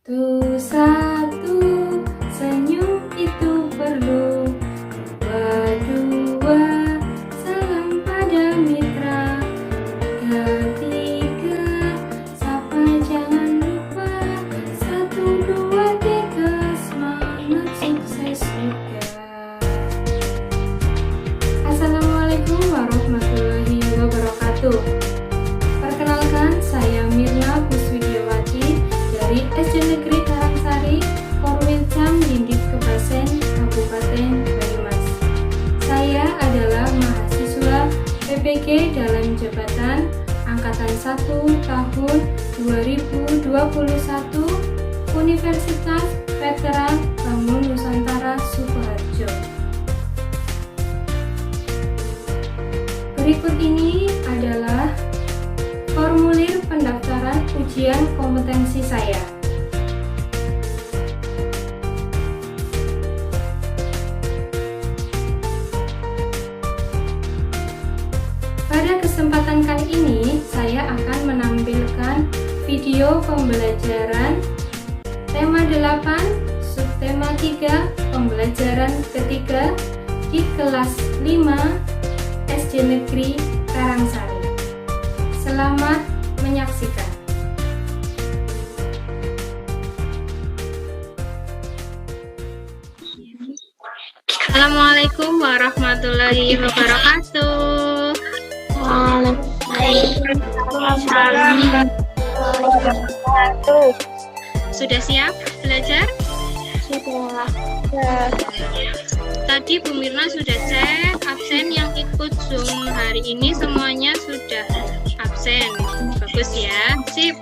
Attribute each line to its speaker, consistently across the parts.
Speaker 1: Satu-satu senyum itu perlu, dua-dua salam pada mitra, tiga sapa jangan lupa, 1, 2, 3 semangat sukses juga. Assalamualaikum warahmatullahi wabarakatuh. Perkenalkan, saya Mirna Puswidiawati dari SD Negeri Karangsari, Korwilcam Dindit Kebasen, Kabupaten Banyumas. Saya adalah mahasiswa PPG dalam jabatan Angkatan 1 tahun 2021 Universitas Veteran Bangun Nusantara Sukoharjo. Berikut ini adalah formulir pendaftaran ujian kompetensi saya. Pada kesempatan kali ini, saya akan menampilkan video pembelajaran tema 8, subtema 3, pembelajaran ketiga di kelas 5 SD Negeri Karangsari. Selamat menyaksikan. Assalamualaikum warahmatullahi wabarakatuh.
Speaker 2: Waalaikumsalam.
Speaker 1: Sudah siap belajar?
Speaker 2: Sudah.
Speaker 1: Tadi Bu Mirna sudah cek absen yang ikut Zoom hari ini semuanya sudah absen. Bagus ya, sip.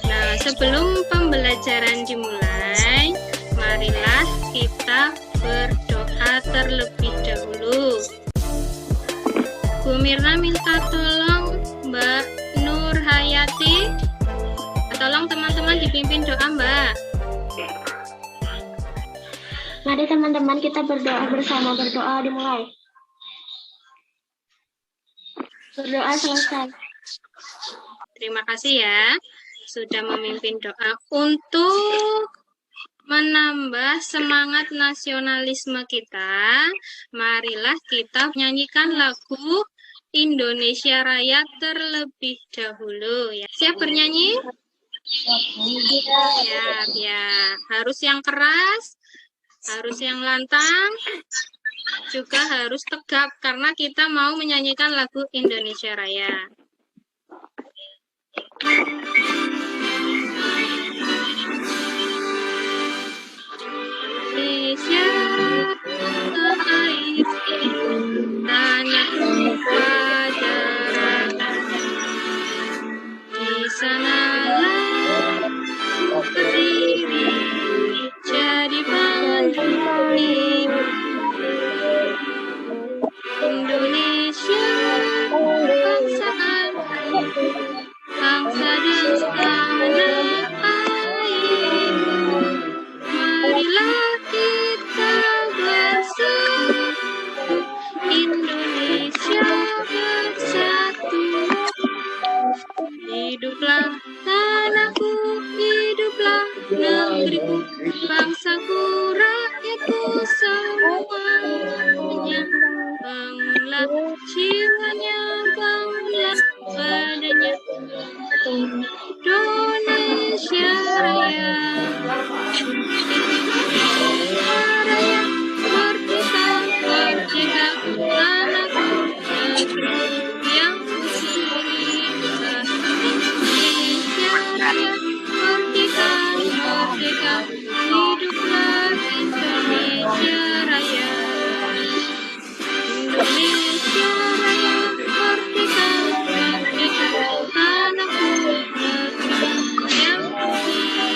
Speaker 1: Nah, sebelum pembelajaran dimulai, marilah kita berdoa terlebih dahulu. Bu Mirna minta tolong Mbak Nur Hayati. Tolong teman-teman dipimpin doa, Mbak.
Speaker 2: Mari teman-teman kita berdoa bersama. Berdoa dimulai. Berdoa selesai.
Speaker 1: Terima kasih ya sudah memimpin doa. Untuk menambah semangat nasionalisme kita, marilah kita nyanyikan lagu Indonesia Raya terlebih dahulu ya. Siap bernyanyi? Siap ya. Harus yang keras, harus yang lantang, juga harus tegap karena kita mau menyanyikan lagu Indonesia Raya. Indonesia air tanahku darah, di sanalah berdiri jadi mandiri. Indonesia bangsa dan tanah air, marilah kita bersatu, Indonesia bersatu. Hiduplah tanahku, hiduplah negeriku, bangsaku, rakyatku semuanya. Bangunlah jiwanya, bangunlah badannya, Indonesia Raya. Indonesia Raya, merdeka, merdeka, tanahku, negeriku yang kucinta. Indonesia Raya, merdeka, merdeka, hiduplah Indonesia Raya. Indonesia Raya, merdeka, merdeka, tanahku, negeriku yang kucinta.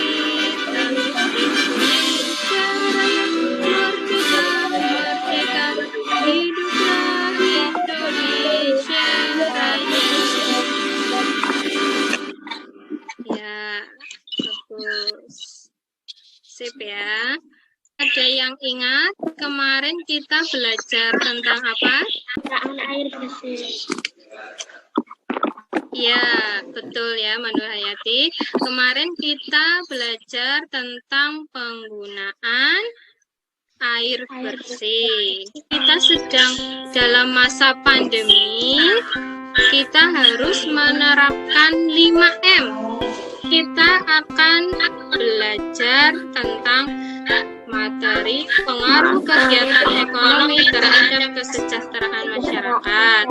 Speaker 1: Indonesia Raya, merdeka, merdeka, hiduplah Indonesia Raya. Ya, bagus. Sip ya. Ada yang ingat kemarin kita belajar tentang apa?
Speaker 2: Pencernaan air bersih.
Speaker 1: Ya, betul ya, Nur Hayati. Kemarin kita belajar tentang penggunaan air bersih. Kita sedang dalam masa pandemi, kita harus menerapkan 5M. Kita akan belajar tentang materi pengaruh kegiatan ekonomi terhadap kesejahteraan masyarakat.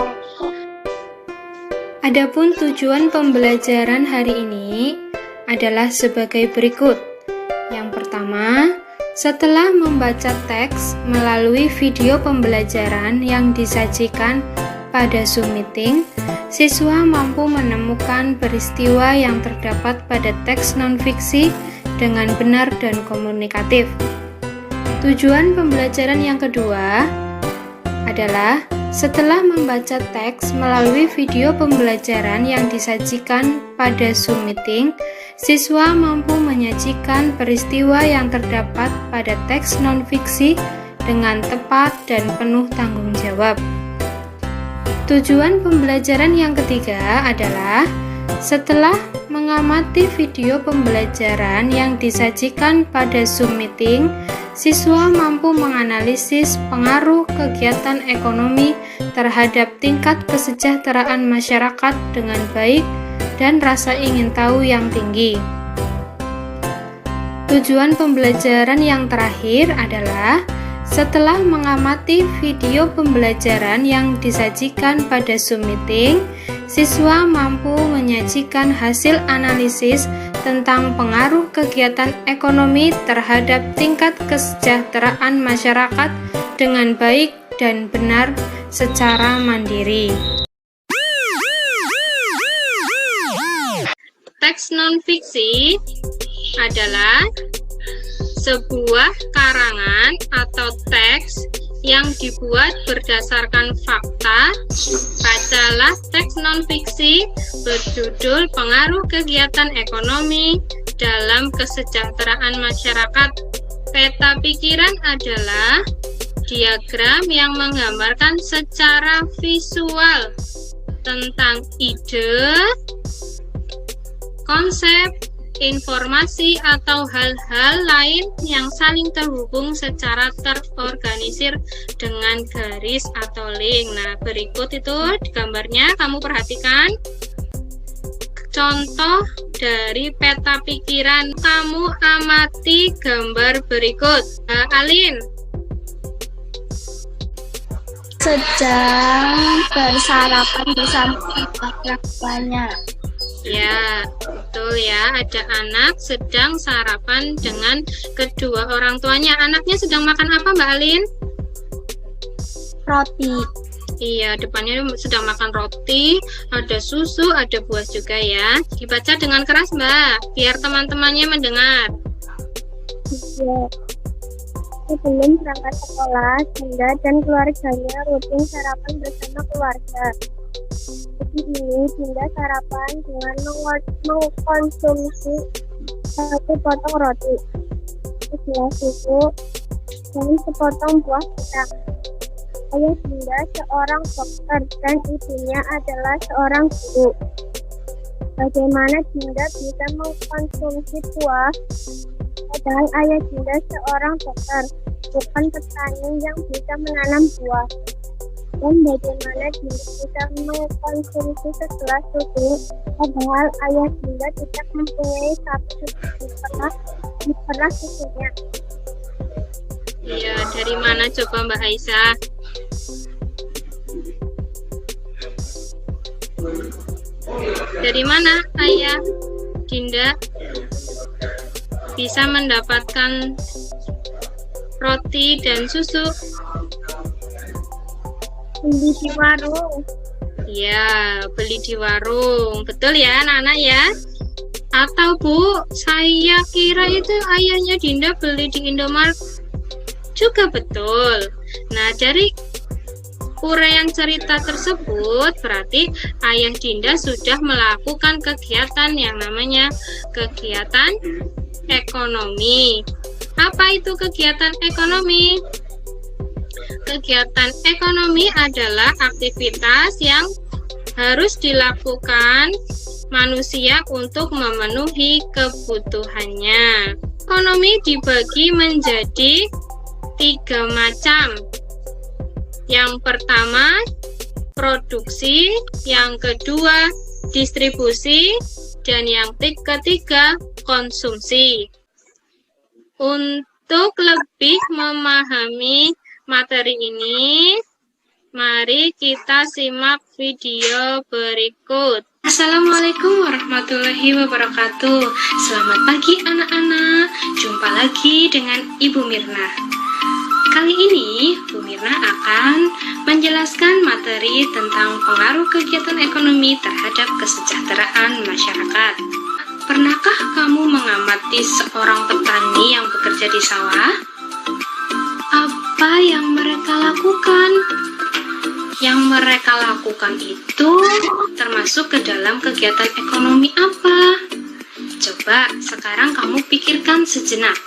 Speaker 1: Adapun tujuan pembelajaran hari ini adalah sebagai berikut. Yang pertama, setelah membaca teks melalui video pembelajaran yang disajikan pada Zoom meeting, siswa mampu menemukan peristiwa yang terdapat pada teks non-fiksi dengan benar dan komunikatif. Tujuan pembelajaran yang kedua adalah setelah membaca teks melalui video pembelajaran yang disajikan pada Zoom meeting, siswa mampu menyajikan peristiwa yang terdapat pada teks non-fiksi dengan tepat dan penuh tanggung jawab. Tujuan pembelajaran yang ketiga adalah setelah mengamati video pembelajaran yang disajikan pada Zoom meeting, siswa mampu menganalisis pengaruh kegiatan ekonomi terhadap tingkat kesejahteraan masyarakat dengan baik dan rasa ingin tahu yang tinggi. Tujuan pembelajaran yang terakhir adalah Setelah mengamati video pembelajaran yang disajikan pada Zoom Meeting, siswa mampu menyajikan hasil analisis tentang pengaruh kegiatan ekonomi terhadap tingkat kesejahteraan masyarakat dengan baik dan benar secara mandiri. Teks non-fiksi adalah sebuah karangan atau teks yang dibuat berdasarkan fakta. Bacalah teks non-fiksi berjudul Pengaruh Kegiatan Ekonomi dalam Kesejahteraan Masyarakat. Peta pikiran adalah diagram yang menggambarkan secara visual tentang ide, konsep, informasi atau hal-hal lain yang saling terhubung secara terorganisir dengan garis atau link. Nah, berikut itu gambarnya, kamu perhatikan. Contoh dari peta pikiran, kamu amati gambar berikut. Alin.
Speaker 2: Sedang bersarapan bersama orang tuanya.
Speaker 1: Ya, betul ya. Ada anak sedang sarapan dengan kedua orang tuanya. Anaknya sedang makan apa, Mbak Alin?
Speaker 2: Roti.
Speaker 1: Iya, depannya sedang makan roti, ada susu, ada buah juga ya. Dibaca dengan keras, Mbak, biar teman-temannya mendengar.
Speaker 2: Ya. Sebelum berangkat sekolah, Dinda dan keluarganya rutin sarapan bersama keluarga. Pagi ini Dinda sarapan dengan mengkonsumsi 1 potong roti, segelas susu, dan sepotong buah pisang. Ayah Dinda seorang dokter dan ibunya adalah seorang guru. Bagaimana Dinda bisa mengkonsumsi buah? Padahal ayah Dinda seorang dokter, bukan petani yang bisa menanam buah. Dan bagaimana Dinda bisa mengkonsumsi segelas susu, padahal ayah Dinda tidak mempunyai 1 diperas susunya.
Speaker 1: Iya, dari mana coba Mbak Aisyah? Dari mana ayah Dinda bisa mendapatkan roti dan susu?
Speaker 2: Beli di warung.
Speaker 1: Ya, beli di warung. Betul ya anak-anak ya? Atau Bu, saya kira itu ayahnya Dinda beli di Indomaret. Juga betul. Nah, dari uraian cerita tersebut berarti ayah Dinda sudah melakukan kegiatan yang namanya kegiatan ekonomi. Apa itu kegiatan ekonomi? Kegiatan ekonomi adalah aktivitas yang harus dilakukan manusia untuk memenuhi kebutuhannya. Ekonomi dibagi menjadi 3 macam. Yang pertama, produksi, yang kedua, distribusi, dan yang ketiga, konsumsi. Untuk lebih memahami materi ini, mari kita simak video berikut. Assalamualaikum warahmatullahi wabarakatuh. Selamat pagi anak-anak. Jumpa lagi dengan Ibu Mirna. Kali ini, Bu Mirna akan menjelaskan materi tentang pengaruh kegiatan ekonomi terhadap kesejahteraan masyarakat. Pernahkah kamu mengamati seorang petani yang bekerja di sawah? Apa yang mereka lakukan? Yang mereka lakukan itu termasuk ke dalam kegiatan ekonomi apa? Coba sekarang kamu pikirkan sejenak.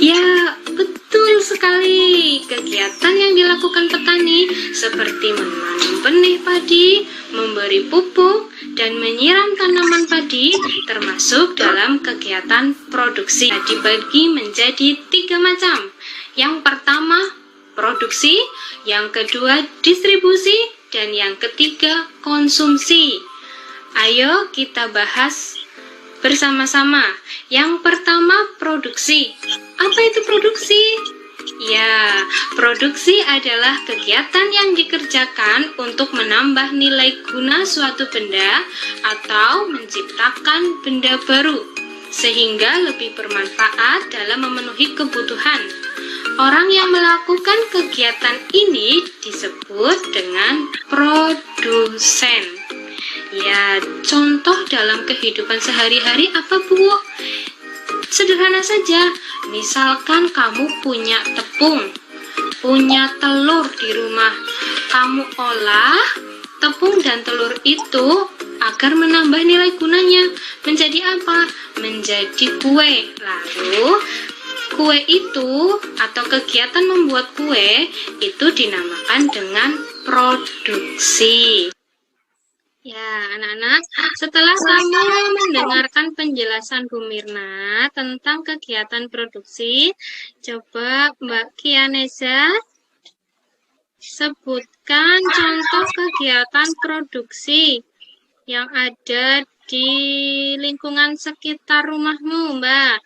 Speaker 1: Ya, betul sekali. Kegiatan yang dilakukan petani seperti menanam benih padi, memberi pupuk, dan menyiram tanaman padi termasuk dalam kegiatan produksi. Dibagi menjadi 3 macam. Yang pertama, produksi, yang kedua, distribusi, dan yang ketiga, konsumsi. Ayo kita bahas bersama-sama. Yang pertama, produksi. Apa itu produksi? Ya, produksi adalah kegiatan yang dikerjakan untuk menambah nilai guna suatu benda atau menciptakan benda baru, sehingga lebih bermanfaat dalam memenuhi kebutuhan. Orang yang melakukan kegiatan ini disebut dengan produsen. Ya, contoh dalam kehidupan sehari-hari apa, Bu? Sederhana saja, misalkan kamu punya tepung, punya telur di rumah. Kamu olah tepung dan telur itu agar menambah nilai gunanya. Menjadi apa? Menjadi kue. Lalu, kue itu atau kegiatan membuat kue itu dinamakan dengan produksi. Ya, anak-anak, setelah kamu mendengarkan penjelasan Bu Mirna tentang kegiatan produksi, coba Mbak Kianeza sebutkan contoh kegiatan produksi yang ada di lingkungan sekitar rumahmu, Mbak.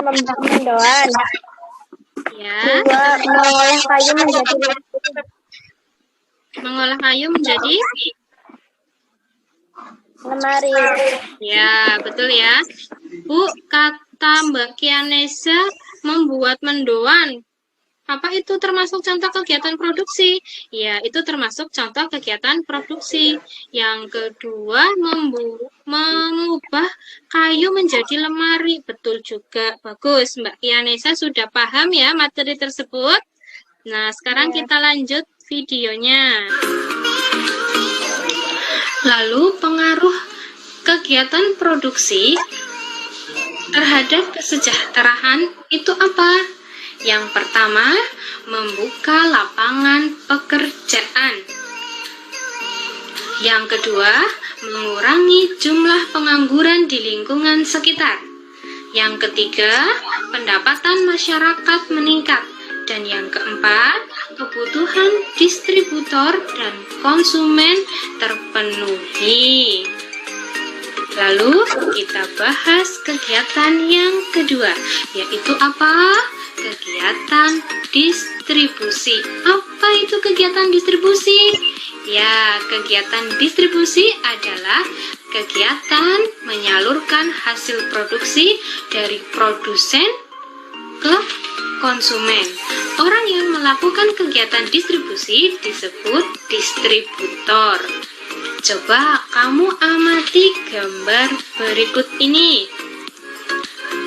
Speaker 2: Membuat mendoan.
Speaker 1: Ya.
Speaker 2: Mengolah kayu menjadi lemari.
Speaker 1: Ya, betul ya. Bu, kata Mbak Kianeza membuat mendoan. Apa itu termasuk contoh kegiatan produksi? Ya, itu termasuk contoh kegiatan produksi. Yang kedua, mengubah kayu menjadi lemari. Betul juga. Bagus, Mbak Kianeza sudah paham ya materi tersebut. Nah, sekarang kita lanjut videonya. Lalu, pengaruh kegiatan produksi terhadap kesejahteraan itu apa? Yang pertama, membuka lapangan pekerjaan. Yang kedua, mengurangi jumlah pengangguran di lingkungan sekitar. Yang ketiga, pendapatan masyarakat meningkat. Dan yang keempat, kebutuhan distributor dan konsumen terpenuhi. Lalu kita bahas kegiatan yang kedua, yaitu apa? Kegiatan distribusi. Apa itu kegiatan distribusi? Ya, kegiatan distribusi adalah kegiatan menyalurkan hasil produksi dari produsen ke konsumen. Orang yang melakukan kegiatan distribusi disebut distributor. Coba kamu amati gambar berikut ini.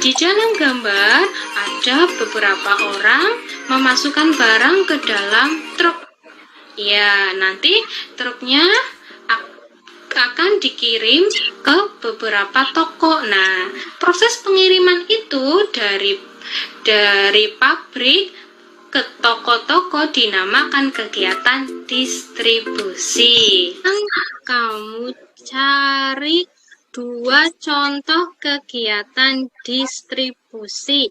Speaker 1: Di dalam gambar ada beberapa orang memasukkan barang ke dalam truk. Ya, nanti truknya akan dikirim ke beberapa toko. Nah, proses pengiriman itu dari pabrik ke toko-toko dinamakan kegiatan distribusi. Kamu cari dua contoh kegiatan distribusi.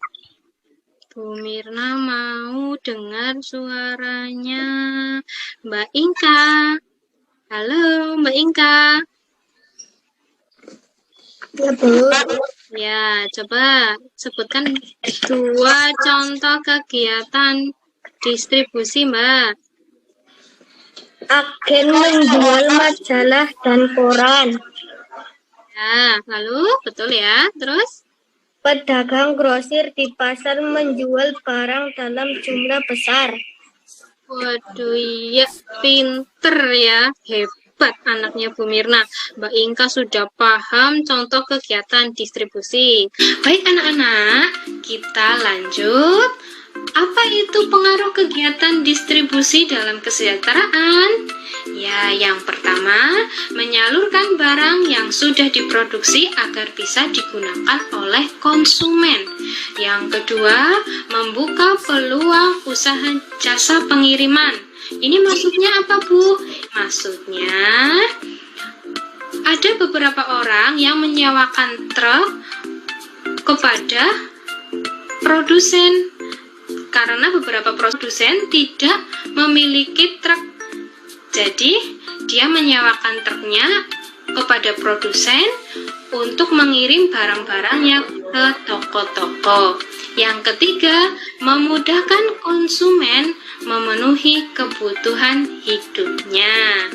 Speaker 1: Bu Mirna mau dengar suaranya Mbak Inka. Halo Mbak Inka.
Speaker 2: Ya, Bu.
Speaker 1: Ya, coba sebutkan dua contoh kegiatan distribusi, Mbak.
Speaker 2: Agen menjual majalah dan koran.
Speaker 1: Ya, lalu betul ya. Terus?
Speaker 2: Pedagang grosir di pasar menjual barang dalam jumlah besar.
Speaker 1: Waduh, iya, pinter ya. Hebat anaknya Bu Mirna. Mbak Inka sudah paham contoh kegiatan distribusi. Baik anak-anak, kita lanjut. Apa itu pengaruh kegiatan distribusi dalam kesejahteraan? Ya, yang pertama, menyalurkan barang yang sudah diproduksi agar bisa digunakan oleh konsumen. Yang kedua, membuka peluang usaha jasa pengiriman. Ini maksudnya apa, Bu? Maksudnya, ada beberapa orang yang menyewakan truk kepada produsen. Karena beberapa produsen tidak memiliki truk Jadi, dia menyewakan truknya kepada produsen untuk mengirim barang-barangnya ke toko-toko. Yang ketiga, memudahkan konsumen memenuhi kebutuhan hidupnya.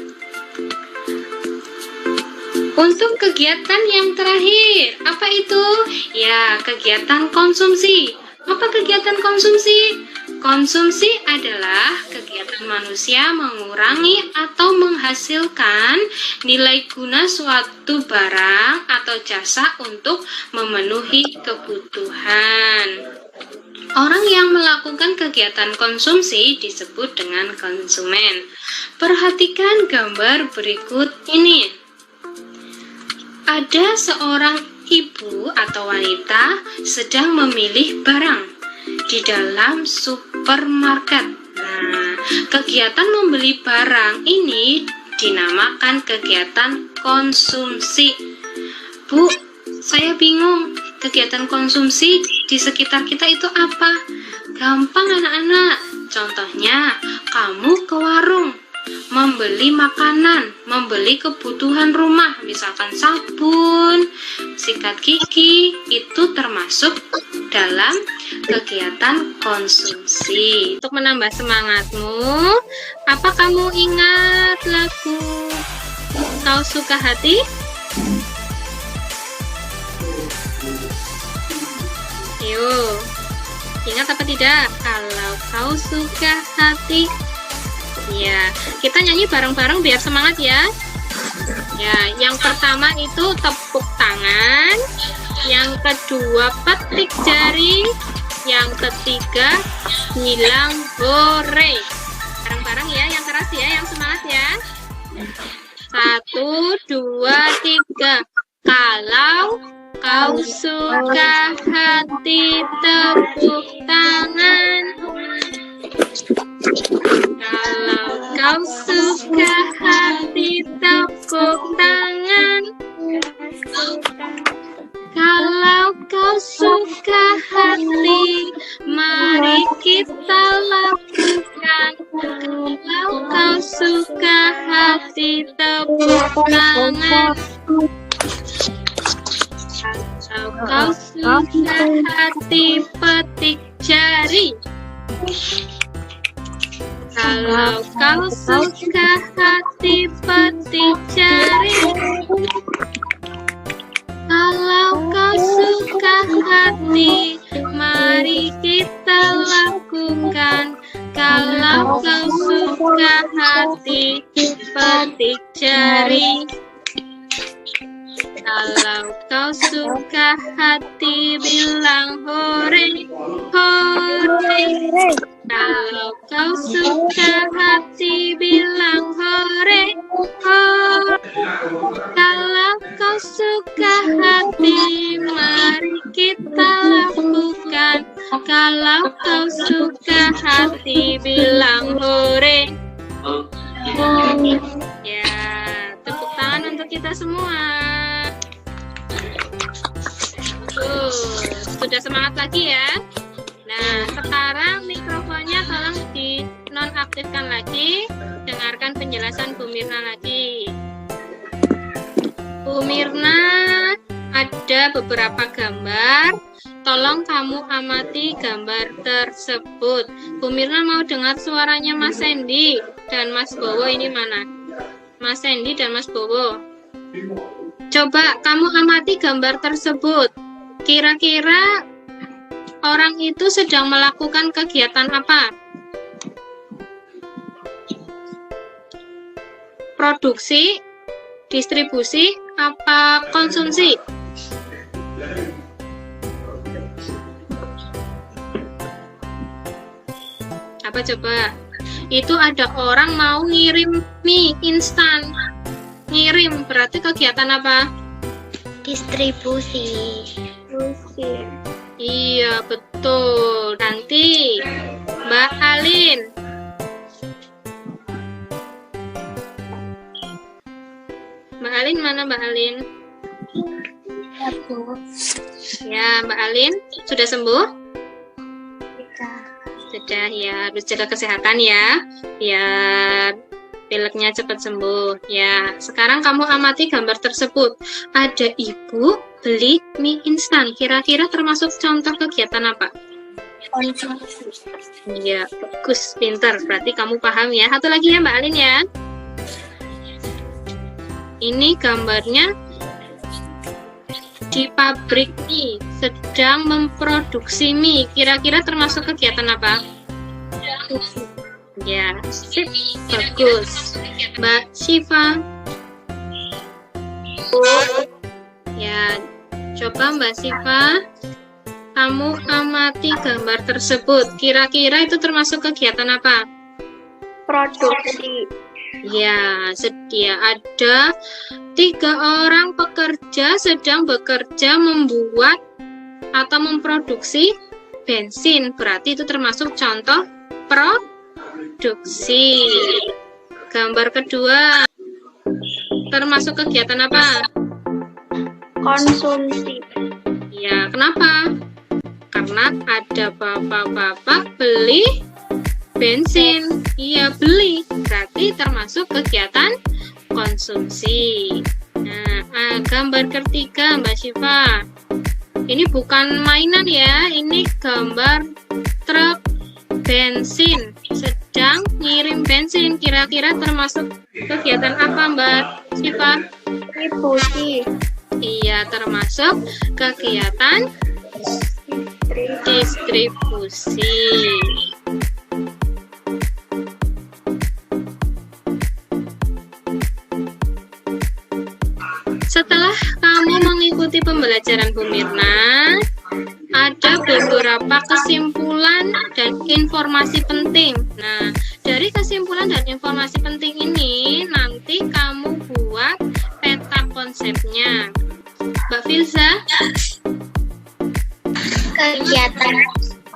Speaker 1: Untuk kegiatan yang terakhir, apa itu? Ya, kegiatan konsumsi. Apa kegiatan konsumsi? Konsumsi adalah kegiatan manusia mengurangi atau menghasilkan nilai guna suatu barang atau jasa untuk memenuhi kebutuhan. Orang yang melakukan kegiatan konsumsi disebut dengan konsumen. Perhatikan gambar berikut ini. Ada seorang ibu atau wanita sedang memilih barang di dalam supermarket. Nah, kegiatan membeli barang ini dinamakan kegiatan konsumsi. Bu, saya bingung, kegiatan konsumsi di sekitar kita itu apa? Gampang anak-anak. Contohnya, kamu ke warung membeli makanan, membeli kebutuhan rumah, misalkan sabun, sikat gigi, itu termasuk dalam kegiatan konsumsi. Untuk menambah semangatmu, apa kamu ingat lagu Kau Suka Hati? Yuk, ingat apa tidak? Kalau kau suka hati. Ya, kita nyanyi bareng-bareng biar semangat ya. Ya, yang pertama itu tepuk tangan, yang kedua petik jari, yang ketiga bilang hore. Bareng-bareng ya, yang keras ya, yang semangat ya. 1, 2, 3. Kalau kau suka hati, tepuk tangan. Kalau kau suka hati, tepuk tangan. Kalau kau suka hati, mari kita lakukan. Kalau kau suka hati, tepuk tangan. Kalau kau suka hati, petik jari. Kalau kau suka hati, petik jari. Kalau kau suka hati, mari kita lakukan. Kalau kau suka hati, petik jari. Kalau kau suka hati, bilang hore, hore. Kalau kau suka hati, bilang hore, hore. Kalau kau suka hati, mari kita lakukan. Kalau kau suka hati, bilang hore. Ya, tepuk tangan untuk kita semua. Sudah semangat lagi ya. Nah, sekarang mikrofonnya tolong dinonaktifkan lagi. Dengarkan penjelasan Bu Mirna lagi. Bu Mirna, ada beberapa gambar. Tolong kamu amati gambar tersebut. Bu Mirna mau dengar suaranya Mas Sandy dan Mas Bowo. Ini mana? Mas Sandy dan Mas Bowo. Coba kamu amati gambar tersebut. Kira-kira orang itu sedang melakukan kegiatan apa? Produksi, distribusi, apa konsumsi? Apa coba? Itu ada orang mau ngirim mie instan. Ngirim berarti kegiatan apa?
Speaker 2: Distribusi.
Speaker 1: Iya, betul. Nanti Mbak Alin. Mbak Alin mana Mbak Alin? Ya, Mbak Alin sudah sembuh? Sudah ya, harus jaga kesehatan ya. Biar pileknya cepat sembuh. Ya, sekarang kamu amati gambar tersebut. Ada ibu beli mie instan. Kira-kira termasuk contoh kegiatan apa?
Speaker 2: Konsumsi.
Speaker 1: Iya, bagus, pintar. Berarti kamu paham ya. Satu lagi ya Mbak Alin ya. Ini gambarnya di pabrik mie, sedang memproduksi mie. Kira-kira termasuk kegiatan apa? Ya, sip, bagus. Mbak Syifa. Ya, coba Mbak Syifa, kamu amati gambar tersebut. Kira-kira itu termasuk kegiatan apa?
Speaker 2: Produksi.
Speaker 1: Ya, sedia ada 3 orang pekerja sedang bekerja membuat atau memproduksi bensin. Berarti itu termasuk contoh produksi. Gambar kedua, termasuk kegiatan apa?
Speaker 2: Konsumsi.
Speaker 1: Ya, kenapa? Karena ada bapak-bapak beli bensin. Iya, beli. Berarti termasuk kegiatan konsumsi. Nah, gambar ketiga Mbak Syifa. Ini bukan mainan ya, ini gambar truk bensin sedang ngirim bensin. Kira-kira termasuk kegiatan apa Mbak Syifa?
Speaker 2: Distribusi.
Speaker 1: Iya, termasuk kegiatan distribusi. Setelah kamu mengikuti pembelajaran Bu Mirna, ada beberapa kesimpulan dan informasi penting. Nah, dari kesimpulan dan informasi penting ini, nanti kamu buat peta konsepnya. Mbak Filza?
Speaker 2: Kegiatan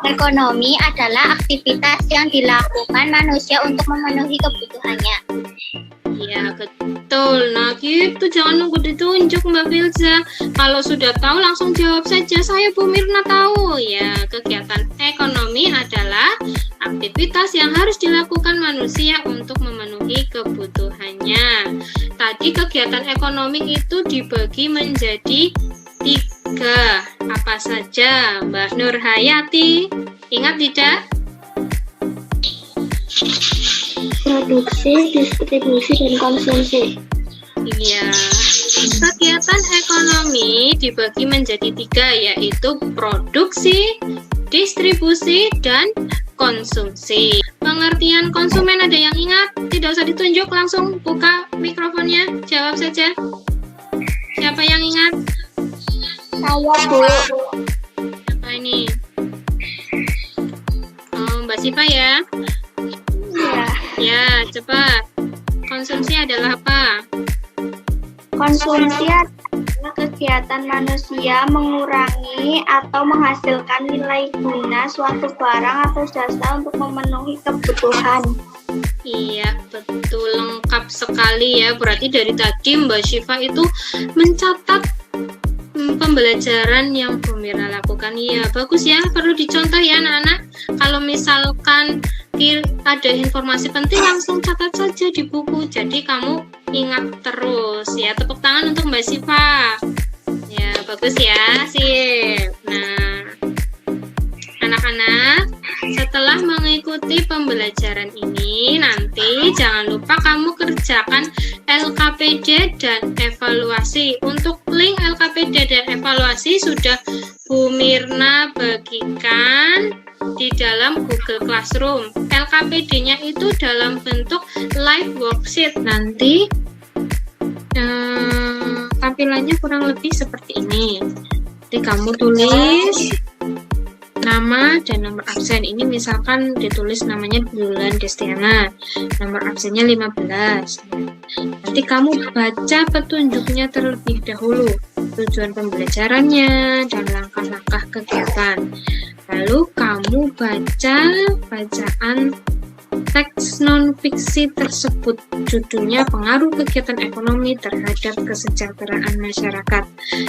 Speaker 2: ekonomi adalah aktivitas yang dilakukan manusia untuk memenuhi kebutuhannya.
Speaker 1: Iya, betul. Nah, gitu. Jangan nunggu ditunjuk, Mbak Filza. Kalau sudah tahu, langsung jawab saja. Saya Bu Mirna tahu. Ya, kegiatan ekonomi adalah aktivitas yang harus dilakukan manusia untuk memenuhi kebutuhannya. Tadi kegiatan ekonomi itu dibagi menjadi 3. Apa saja, Mbak Nur Hayati? Ingat tidak?
Speaker 2: Produksi, distribusi, dan konsumsi.
Speaker 1: Iya, kegiatan ekonomi dibagi menjadi 3, yaitu produksi, distribusi, dan konsumsi. Pengertian konsumen ada yang ingat? Tidak usah ditunjuk, langsung buka mikrofonnya, jawab saja. Siapa yang ingat?
Speaker 2: Saya, Bu.
Speaker 1: Apa ini? Oh, Mbak Syifa ya?
Speaker 2: Ya.
Speaker 1: Ya, cepat. Konsumsi adalah apa?
Speaker 2: Konsumsi adalah kegiatan manusia mengurangi atau menghasilkan nilai guna suatu barang atau jasa untuk memenuhi kebutuhan.
Speaker 1: Iya, betul, lengkap sekali ya. Berarti dari tadi Mbak Syifa itu mencatat pembelajaran yang Bu Mirna lakukan. Iya, bagus ya, perlu dicontoh ya anak-anak. Kalau misalkan ada informasi penting, langsung catat saja di buku. Jadi kamu ingat terus ya. Tepuk tangan untuk Mbak Syifa. Ya, bagus ya, sip. Nah, anak-anak, setelah mengikuti pembelajaran ini, nanti jangan lupa kamu kerjakan LKPD dan evaluasi. Untuk link LKPD dan evaluasi sudah Bu Mirna bagikan di dalam Google Classroom. LKPD-nya itu dalam bentuk live worksheet. Nanti tampilannya kurang lebih seperti ini. Jadi kamu tulis nama dan nomor absen. Ini misalkan ditulis namanya Bulan Destiana, nomor absennya 15. Nanti kamu baca petunjuknya terlebih dahulu, tujuan pembelajarannya dan langkah-langkah kegiatan. Lalu kamu baca bacaan teks non-fiksi tersebut. Judulnya Pengaruh Kegiatan Ekonomi Terhadap Kesejahteraan Masyarakat.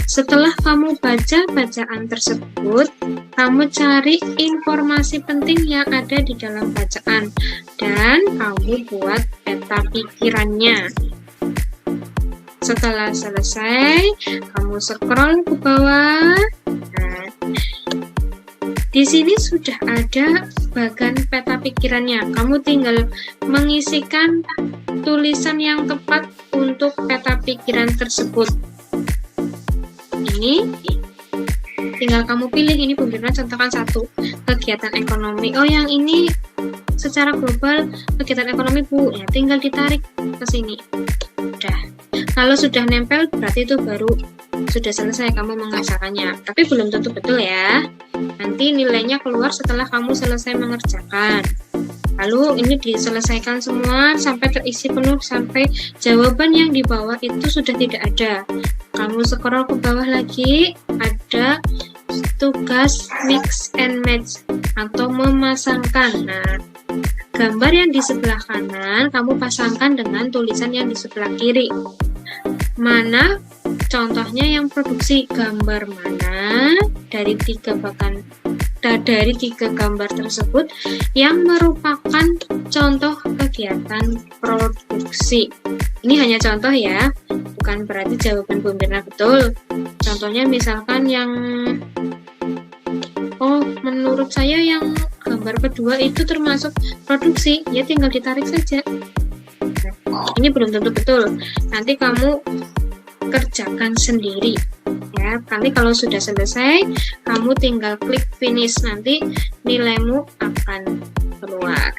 Speaker 1: Setelah kamu baca bacaan tersebut, kamu cari informasi penting yang ada di dalam bacaan dan kamu buat peta pikirannya. Setelah selesai, kamu scroll ke bawah. Nah, di sini sudah ada bagan peta pikirannya. Kamu tinggal mengisikan tulisan yang tepat untuk peta pikiran tersebut. Ini tinggal kamu pilih. Ini Bu Mirna contohkan satu, kegiatan ekonomi. Oh, yang ini secara global kegiatan ekonomi Bu. Ya, tinggal ditarik ke sini. Udah. Kalau sudah nempel berarti itu baru sudah selesai kamu mengerjakannya. Tapi belum tentu betul ya. Nanti nilainya keluar setelah kamu selesai mengerjakan. Lalu ini diselesaikan semua sampai terisi penuh, sampai jawaban yang di bawah itu sudah tidak ada. Kamu scroll ke bawah lagi, ada tugas mix and match atau memasangkan. Nah, gambar yang di sebelah kanan kamu pasangkan dengan tulisan yang di sebelah kiri. Mana contohnya yang produksi, gambar mana dari tiga gambar tersebut yang merupakan contoh kegiatan produksi. Ini hanya contoh ya, bukan berarti jawaban Bu Mirna betul. Contohnya misalkan yang menurut saya yang gambar kedua itu termasuk produksi, ya tinggal ditarik saja. Ini belum tentu betul. Nanti kamu kerjakan sendiri ya. Nanti kalau sudah selesai, kamu tinggal klik finish. Nanti nilaimu akan keluar.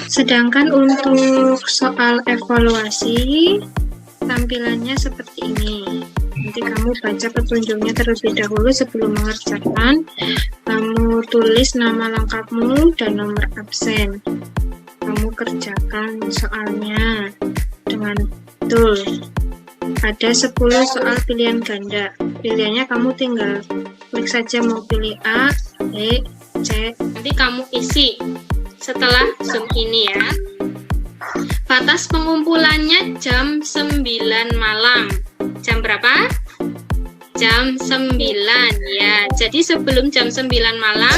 Speaker 1: Sedangkan untuk soal evaluasi, tampilannya seperti ini. Nanti kamu baca petunjuknya terlebih dahulu sebelum mengerjakan. Kamu tulis nama lengkapmu dan nomor absen. Kamu kerjakan soalnya dengan betul. Ada 10 soal pilihan ganda. Pilihannya kamu tinggal klik saja mau pilih A, B, C. Nanti kamu isi setelah Zoom ini ya. Batas pengumpulannya jam 9 malam. Jam berapa? Jam 9 ya. Jadi sebelum jam 9 malam,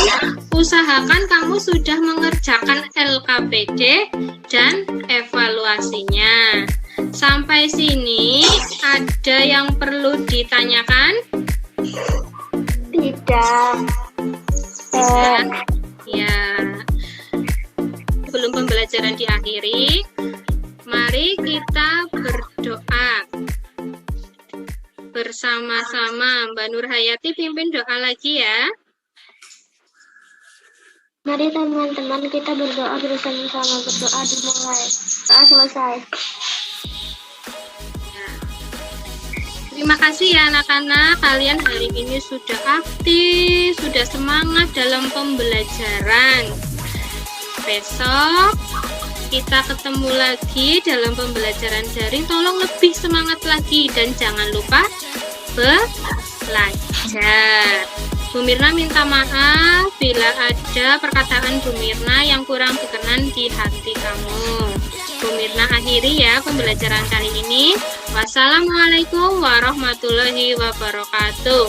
Speaker 1: usahakan kamu sudah mengerjakan LKPD dan evaluasinya. Sampai sini ada yang perlu ditanyakan?
Speaker 2: Tidak.
Speaker 1: Ya. Sebelum pembelajaran diakhiri, mari kita berdoa bersama-sama. Mbak Nur Hayati pimpin doa lagi ya.
Speaker 2: Mari teman-teman kita berdoa bersama-sama. Berdoa dimulai. Doa selesai.
Speaker 1: Terima kasih ya anak-anak, kalian hari ini sudah aktif, sudah semangat dalam pembelajaran. Besok kita ketemu lagi dalam pembelajaran daring. Tolong lebih semangat lagi dan jangan lupa belajar. Bu Mirna minta maaf bila ada perkataan Bu Mirna yang kurang berkenan di hati kamu. Bu Mirna akhiri ya pembelajaran kali ini. Wassalamualaikum warahmatullahi wabarakatuh.